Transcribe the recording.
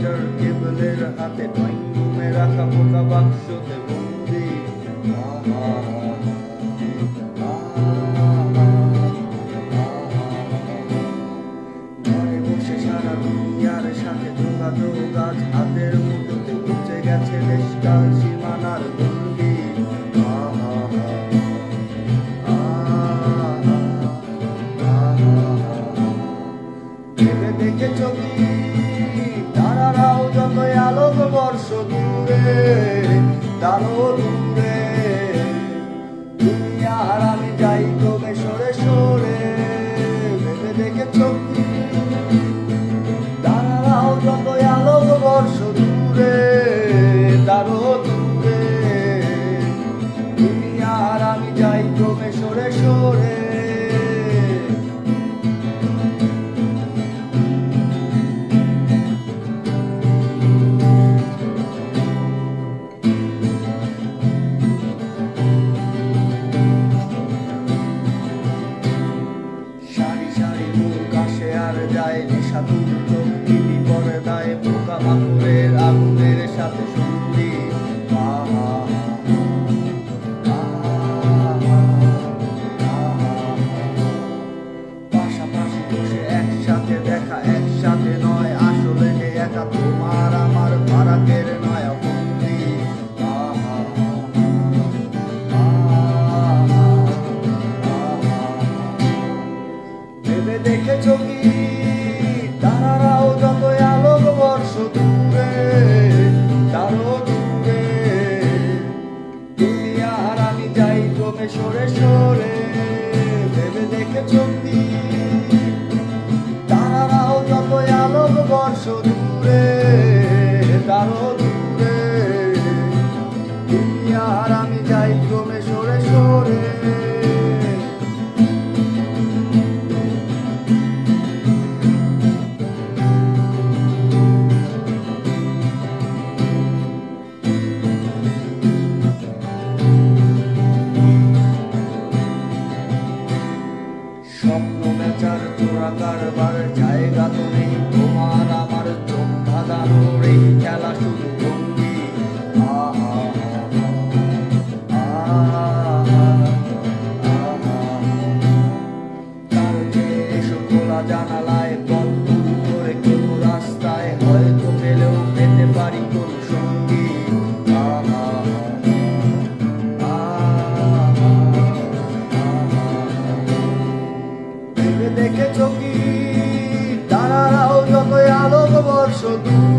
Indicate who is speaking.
Speaker 1: Operator কেবলের হাতে drawing রুমে রাখা পোকা বাক্সতে বন্দি। ঘরে বসে সারা দুনিয়ার সাথে যোগাযোগ আজ হাতের মুঠোতে উঠে গেছে দেশকাল সীমানার গন্ডি। ভেবে দেখেছো কি তারারাও যতই আলোক বর্ষ দূরে, তারও দূরে দুনিয়ার আমি যাই তবে সরে সরে। ভেবে দেখেছো কি তারারাও যতই আলোক বর্ষ দূরে, তারও দূরে দুনিয়ার আমি যাই তবে সরে সরে। যায় নেশাতুর চোখ টিভি পর্দায় পোকা মাকড়ের আগুনের সাথে সন্ধি। পাশাপাশি বসে একসাথে দেখা একসাথে নয়, আসলে যে একা তোমার আমার ফারাকের নয় বন্দি। ভেবে দেখেছো কি তারারাও যতই আলোক বর্ষ দূরে, তারও দূরে দুনিয়ার আমি যাই ক্রমে সরে সরে। ভেবে দেখেছো কি তারারাও যতই আলোক বর্ষ দূরে, তারও দূরে দুনিয়ার আমি যাই ক্রমে সরে সরে। স্বপ্ন বেচার চোরা কারবার জায়গা তো নেই তোমার আমার, চোখ ধাঁধানোর এই খেলা শুধু ভঙ্গি। তার যে এসো খোলা জানালায় পথ করে কোনো রাস্তায় হয়তো পেলেও পেতে পারি কোন সঙ্গী। দেখেছো কি তারারাও যতই আলোক বর্ষ দূরে,